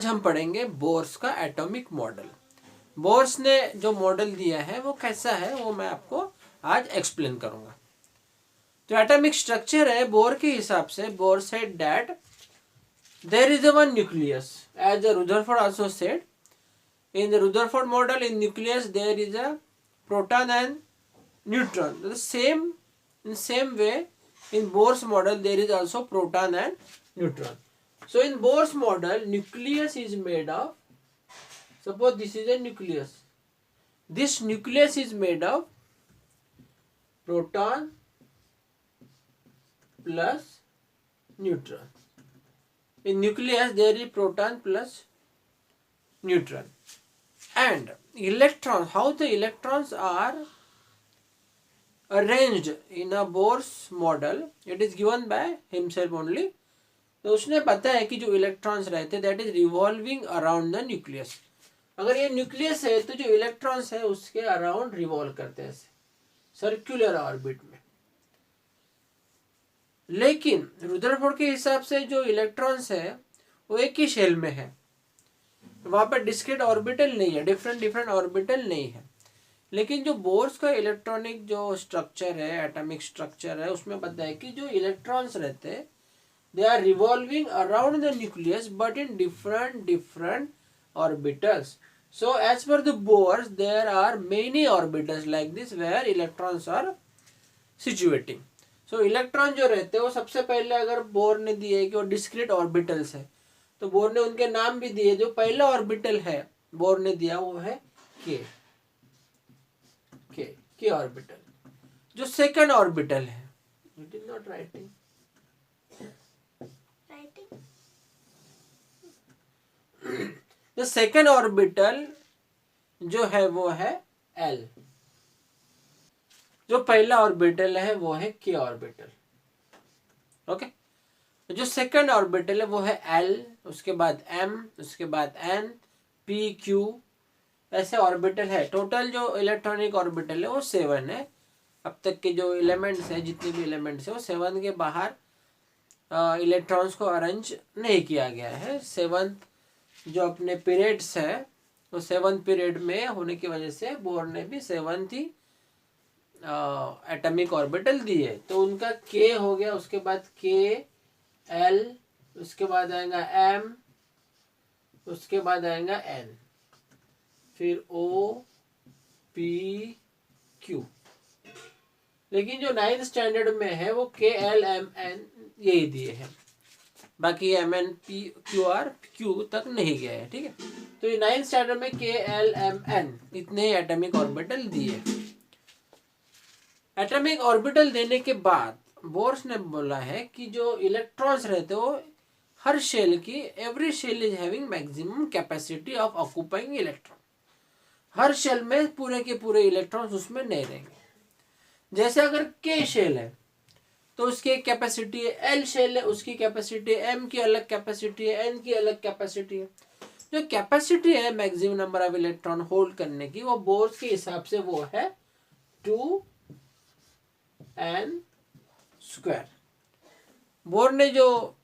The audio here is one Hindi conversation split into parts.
हम पढ़ेंगे बोर्स का एटॉमिक मॉडल। बोर्स ने जो मॉडल दिया है वो कैसा है वो मैं आपको आज एक्सप्लेन करूंगा। तो एटॉमिक स्ट्रक्चर है बोर के हिसाब से, Bohr said that there is a one nucleus as the Rutherford also said in the Rutherford model. In nucleus there is a proton and neutron. The same in same way in Bohr's model there is also proton and neutron. So in Bohr's model nucleus is made of, suppose this is a nucleus, this nucleus is made of proton plus neutron. In nucleus there is proton plus neutron and electrons. How the electrons are arranged in a Bohr's model, it is given by himself only. तो उसने पता है कि जो इलेक्ट्रॉन्स रहते हैं that is revolving around the nucleus. अगर ये न्यूक्लियस है तो जो इलेक्ट्रॉन्स है उसके अराउंड रिवॉल्व करते हैं सर्कुलर ऑर्बिट में। लेकिन रुदरफोर्ड के हिसाब से जो इलेक्ट्रॉन्स है वो एक ही शेल में है, वहां पर डिस्क्रीट ऑर्बिटल नहीं है, डिफरेंट ऑर्बिटल नहीं है। लेकिन जो बोर्स का इलेक्ट्रॉनिक जो स्ट्रक्चर है, एटॉमिक स्ट्रक्चर है, उसमें पता है कि जो इलेक्ट्रॉन्स रहते हैं they are revolving around the nucleus but in different orbitals. So as per the Bohr there are many orbitals like this where electrons are situating. So electron जो रहते हैं वो सबसे पहले अगर बोर ने दिए कि वो डिस्क्रीट ऑर्बिटल्स है तो बोर ने उनके नाम भी दिए। जो पहला ऑर्बिटल है बोर ने दिया वो है के ऑर्बिटल। जो सेकंड ऑर्बिटल है, it is not writing, the second orbital जो है वो है एल। जो पहला ऑर्बिटल है वो है के ऑर्बिटल। ओके, जो सेकंड ऑर्बिटल है वो है एल, उसके बाद एम, उसके बाद एन, पी, क्यू, ऐसे ऑर्बिटल है। टोटल जो इलेक्ट्रॉनिक ऑर्बिटल है वो 7 है। अब तक के जो एलिमेंट्स है, जितने भी एलिमेंट्स है वो 7 के बाहर इलेक्ट्रॉन्स को अरेंज नहीं किया गया है। 7th जो अपने पीरियड्स है वो 7th पीरियड में होने की वजह से बोर ने भी 7th ही एटॉमिक ऑर्बिटल दिए। तो उनका के हो गया, उसके बाद के, एल, उसके बाद आएगा एम, उसके बाद आएगा एन, फिर ओ, पी, क्यू। लेकिन जो 9th स्टैंडर्ड में है वो के, एल, एम, एन यही दिए हैं, बाकी M, N, P, Q, R, Q तक नहीं गया है। ठीक है, तो ये 9th स्टैंडर्ड में के, एल, एम, एन इतने एटॉमिक ऑर्बिटल दिए। एटॉमिक ऑर्बिटल देने के बाद बोर्स ने बोला है कि जो इलेक्ट्रॉन्स रहते हो हर शेल की, every shell is having maximum capacity of occupying electron. हर शेल में पूरे के पूरे इलेक्ट्रॉन्स उसमें नहीं रहेंगे। जैसे अगर के शेल है तो उसकी एक कैपेसिटी है, एल शेल है उसकी कैपेसिटी है, एम की अलग कैपेसिटी है, एन की अलग कैपेसिटी है। जो कैपेसिटी है maximum number of electron hold करने की वो बोर्स के हिसाब से वो है 2n²। बोर ने जो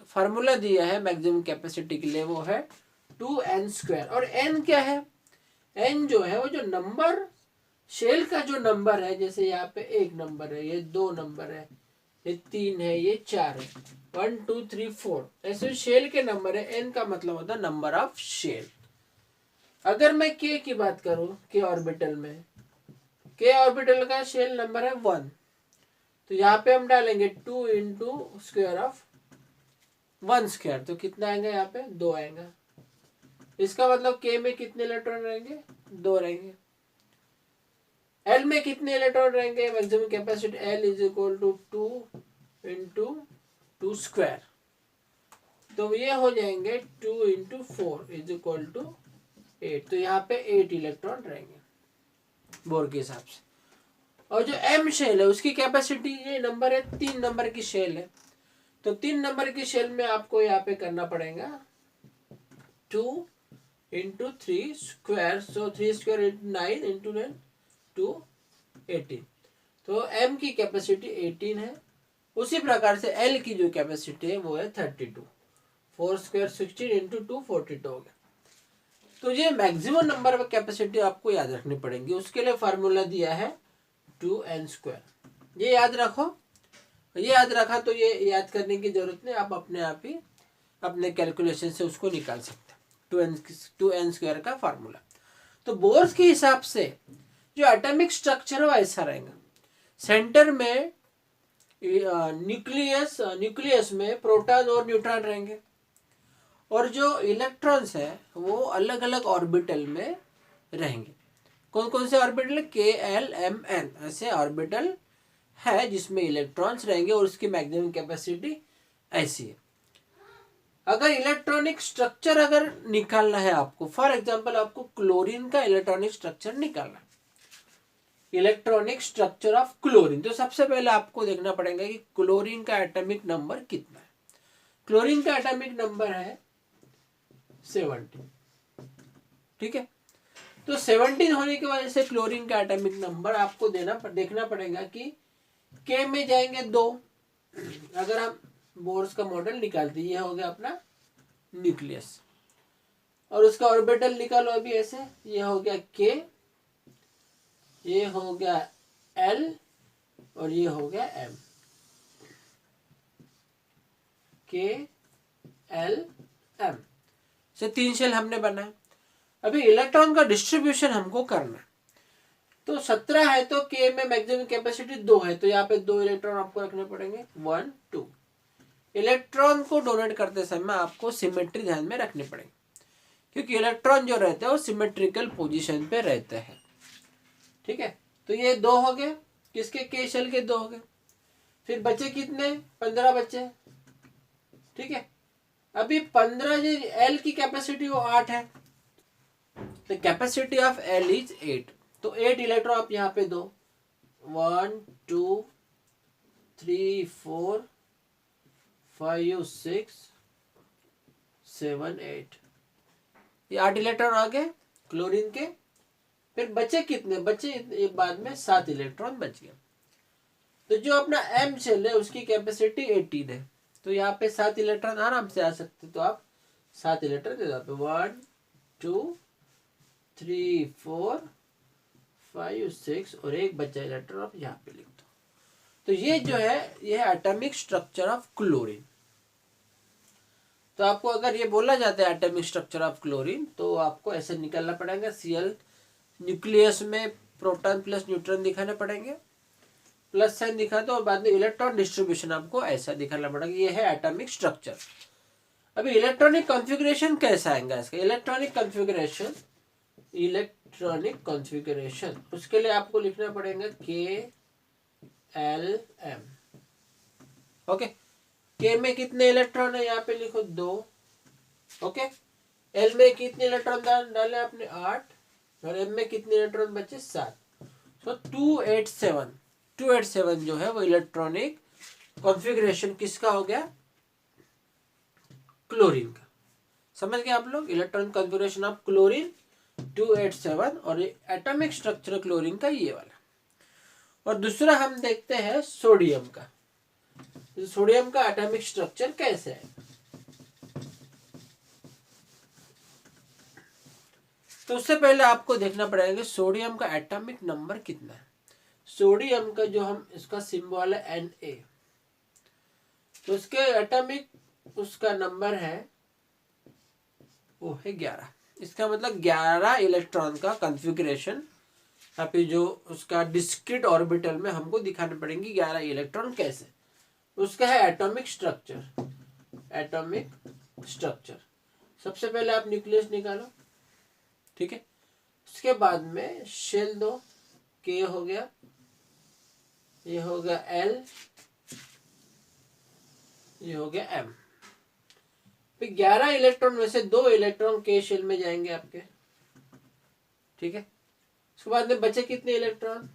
फार्मूला दिया है मैक्सिमम कैपेसिटी के लिए वो है 2n²। और n क्या है? n जो है वो जो नंबर शेल का जो नंबर है, जैसे यहाँ पे 1 नंबर है, ये 2 नंबर है, ये 3 है, ये 4 है, 1 2 3 4 ऐसे शेल के नंबर है। n का मतलब होता है नंबर ऑफ शेल। अगर मैं k की बात करूं, k ऑर्बिटल में, k ऑर्बिटल का शेल नंबर है 1, तो यहाँ पे हम डालेंगे 2 इंटू स्क्वायर ऑफ 1², तो कितना आएगा? यहाँ पे 2 आएगा। इसका मतलब k में कितने इलेक्ट्रॉन रहेंगे? 2 रहेंगे। L में कितने इलेक्ट्रॉन रहेंगे? Maximum capacity L is equal to 2 into 2², तो ये हो जाएंगे 2 इंटू 4 इज इक्वल टू 8। तो यहाँ पे 8 इलेक्ट्रॉन रहेंगे बोर के हिसाब से। और जो M शेल है उसकी कैपेसिटी, ये नंबर है 3 नंबर की शेल है, तो 3 नंबर की शेल में आपको यहाँ पे करना पड़ेगा 2 into 3², so 3² into 9 into 9 to 18। तो m की कैपेसिटी 18 है। उसी प्रकार से l की जो कैपेसिटी है वो है 32। 4 स्क्वायर 16 इंटू 2 42 हो गया। तो ये मैक्सिमम नंबर ऑफ कैपेसिटी आपको याद रखनी पड़ेगी। उसके लिए फार्मूला दिया है 2n स्क्वायर। ये याद रखो, ये याद रखा तो ये याद करने की जरूरत नहीं, आप अपने आप ही अपने कैलकुलेशन से उसको निकाल सकते हैं। 2n स्क्वायर का फार्मूला। तो बोर्स के हिसाब से जो एटॉमिक स्ट्रक्चर है वो ऐसा रहेगा। सेंटर में न्यूक्लियस में प्रोटॉन और न्यूट्रॉन रहेंगे, और जो इलेक्ट्रॉन्स है वो अलग अलग ऑर्बिटल में रहेंगे। कौन कौन से orbital? K, L, M, N ऐसे ऑर्बिटल है जिसमें इलेक्ट्रॉन्स रहेंगे, और उसकी मैक्सिमम कैपेसिटी ऐसी है। अगर इलेक्ट्रॉनिक स्ट्रक्चर अगर निकालना है आपको, फॉर एग्जांपल आपको क्लोरीन का इलेक्ट्रॉनिक स्ट्रक्चर निकालना है, इलेक्ट्रॉनिक स्ट्रक्चर ऑफ क्लोरीन, तो सबसे पहले आपको देखना पड़ेगा कि क्लोरीन का एटॉमिक नंबर कितना है। क्लोरीन का एटॉमिक नंबर है 17, ठीक है। तो 17 होने की वजह से क्लोरीन का एटॉमिक नंबर आपको देखना पड़ेगा कि K में जाएंगे 2। अगर हम बोर्स का मॉडल निकालते, ये हो गया अपना न्यूक्लियस, और उसका ऑर्बिटल निकालो अभी ऐसे, ये हो गया K, ये हो गया L, और ये हो गया M। K, L, M से 3 शेल हमने बनाया। अभी इलेक्ट्रॉन का डिस्ट्रीब्यूशन हमको करना है। तो 17 है तो K में मैक्सिमम कैपेसिटी 2 है, तो यहाँ पे 2 इलेक्ट्रॉन आपको रखने पड़ेंगे, 1 2। इलेक्ट्रॉन को डोनेट करते समय आपको सिमेट्री ध्यान में रखनी पड़ेगी, क्योंकि इलेक्ट्रॉन जो रहते हैं वो सिमेट्रिकल पोजीशन पे रहते हैं, ठीक है। तो ये 2 हो गए, किसके? K शेल के 2 हो गए। फिर बचे कितने? 15 बचे, ठीक है। अभी 15 जो L की कैपेसिटी वो 8 है, तो कैपेसिटी ऑफ L इज 8। तो 8 इलेक्ट्रॉन आप यहाँ पे दो, 1 2 3 4 5 6 7 8, ये 8 इलेक्ट्रॉन आ गए क्लोरीन के। फिर बचे कितने? बचे बाद में 7 इलेक्ट्रॉन बच गए। तो जो अपना M शेल है उसकी कैपेसिटी 18 है, तो यहाँ पे 7 इलेक्ट्रॉन आराम से आ सकते, तो आप 7 इलेक्ट्रॉन दे दो। 1 2 3 4 5 6, और एक बचा इलेक्ट्रॉन आप यहाँ पे लिख दो। तो ये जो है ये है एटॉमिक स्ट्रक्चर ऑफ क्लोरीन। तो आपको अगर ये बोला जाता है एटॉमिक स्ट्रक्चर ऑफ क्लोरीन, तो आपको ऐसे निकालना पड़ेगा। Cl न्यूक्लियस में प्रोटॉन प्लस न्यूट्रॉन दिखाने पड़ेंगे, प्लस साइन दिखा दो, और बाद में इलेक्ट्रॉन डिस्ट्रीब्यूशन आपको ऐसा दिखाना पड़ेगा। ये है एटॉमिक स्ट्रक्चर। अभी इलेक्ट्रॉनिक कॉन्फ़िगरेशन कैसा आएगा इसका? इलेक्ट्रॉनिक कॉन्फ़िगरेशन उसके लिए आपको लिखना पड़ेगा KLM। ओके, K में कितने इलेक्ट्रॉन है? यहाँ पे लिखो 2। ओके, L में कितने इलेक्ट्रॉन डाले आपने? 8, और M में कितने इलेक्ट्रॉन बचे? 7। तो 287 जो है वो इलेक्ट्रॉनिक कॉन्फ़िगरेशन किसका हो गया? क्लोरीन का। समझ गए आप लोग? इलेक्ट्रॉनिक कॉन्फ़िगरेशन ऑफ क्लोरीन 287, और एटॉमिक स्ट्रक्चर क्लोरीन का ये वाला। और दूसरा हम देखते हैं सोडियम का। सोडियम का एटॉमिक स्ट्रक्चर कैसे है? तो उससे पहले आपको देखना पड़ेगा सोडियम का एटॉमिक नंबर कितना है। सोडियम का जो हम इसका सिंबल है Na, तो उसके एटॉमिक उसका नंबर है वो है 11। इसका मतलब 11 इलेक्ट्रॉन का कॉन्फ़िगरेशन अभी जो उसका डिस्क्रीट ऑर्बिटल में हमको दिखाने पड़ेंगे 11 इलेक्ट्रॉन कैसे। उसका है एटॉमिक स्ट्रक्चर। एटॉमिक स्ट्रक्चर सबसे पहले आप न्यूक्लियस निकालो, ठीक है। उसके बाद में शेल दो, K हो गया, ये हो गया L, ये हो गया M। फिर 11 इलेक्ट्रॉन में से 2 इलेक्ट्रॉन K शेल में जाएंगे आपके, ठीक है। उसके बाद में बचे कितने इलेक्ट्रॉन?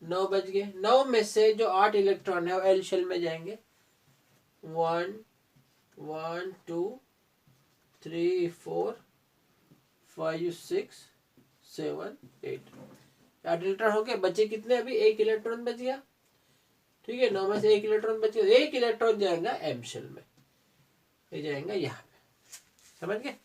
9 बच गए। 9 में से जो 8 इलेक्ट्रॉन है वो L शेल में जाएंगे। 1 1 2 3 4 5 6 7 8, 8 इलेक्ट्रॉन हो गए। बचे कितने? अभी 1 इलेक्ट्रॉन बच गया, ठीक है। 9 में से 1 इलेक्ट्रॉन बच गया, 1 इलेक्ट्रॉन जाएगा M शेल में। ये जाएगा यहाँ पे, समझ गए।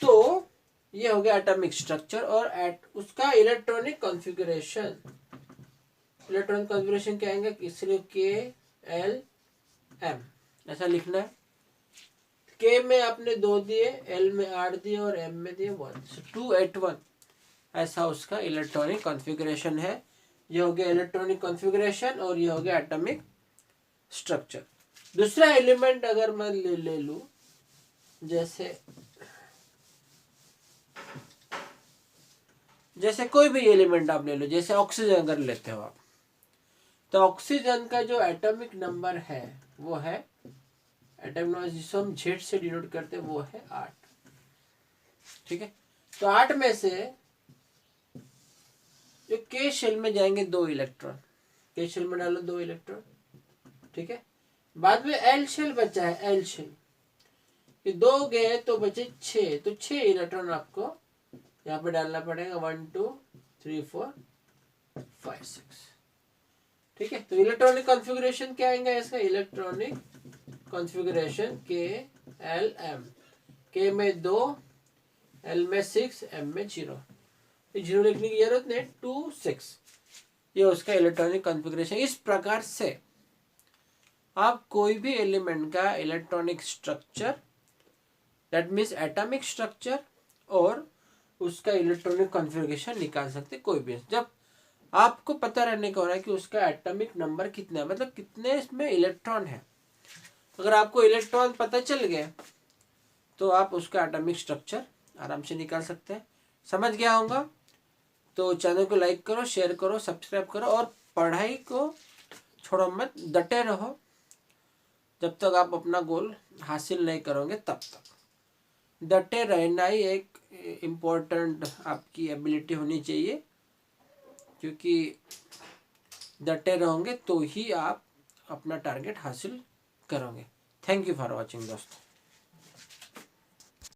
तो ये हो गया एटॉमिक स्ट्रक्चर और उसका इलेक्ट्रॉनिक कॉन्फ़िगरेशन। इलेक्ट्रॉनिक कॉन्फ़िगरेशन क्या आएगा, इसलिए K-L-M ऐसा लिखना है। K में आपने 2 दिए, L में 8 दिए और M में दिए 1, 2 8 1 ऐसा उसका इलेक्ट्रॉनिक कॉन्फ़िगरेशन है। ये हो गया इलेक्ट्रॉनिक कॉन्फ़िगरेशन और ये हो गया एटॉमिक स्ट्रक्चर। दूसरा एलिमेंट अगर मैं ले लूं, जैसे कोई भी एलिमेंट आप ले लो, जैसे ऑक्सीजन अगर लेते हो आप, तो ऑक्सीजन का जो एटॉमिक नंबर है वो है, एटॉमिक नंबर जिसको हम Z से डिनोट करते हैं वो है 8, ठीक है। तो 8 में से जो K शेल में जाएंगे 2 इलेक्ट्रॉन, K शेल में डालो 2 इलेक्ट्रॉन, ठीक है। बाद में L शेल बचा है, L शेल, ये 2 गए तो बचे 6, तो 6 इलेक्ट्रॉन आपको यहाँ पे डालना पड़ेगा, 1 2 3 4 5 6, ठीक है। तो इलेक्ट्रॉनिक कॉन्फ़िगरेशन क्या आएगा इसका, इलेक्ट्रॉनिक कॉन्फ़िगरेशन K-L-M, K में 2, L में 6, M में 0, 0 लिखने की जरूरत नहीं, 2 6, ये उसका इलेक्ट्रॉनिक कॉन्फ़िगरेशन। इस प्रकार से आप कोई भी एलिमेंट का electronic structure, that means atomic structure, और उसका इलेक्ट्रॉनिक कॉन्फ़िगरेशन निकाल सकते कोई भी, जब आपको पता रहने का हो रहा है कि उसका एटॉमिक नंबर कितना है, मतलब कितने इसमें इलेक्ट्रॉन है। अगर आपको इलेक्ट्रॉन पता चल गया तो आप उसका एटॉमिक स्ट्रक्चर आराम से निकाल सकते हैं। समझ गया होगा तो चैनल को लाइक करो, शेयर करो, सब्सक्राइब करो और पढ़ाई को छोड़ो मत, डटे रहो जब तक आप अपना गोल हासिल नहीं करोगे तब तक। डटे रहना ही एक इम्पोर्टेंट आपकी एबिलिटी होनी चाहिए, क्योंकि डटे रहोगे तो ही आप अपना टारगेट हासिल करोगे। थैंक यू फॉर वॉचिंग दोस्तों।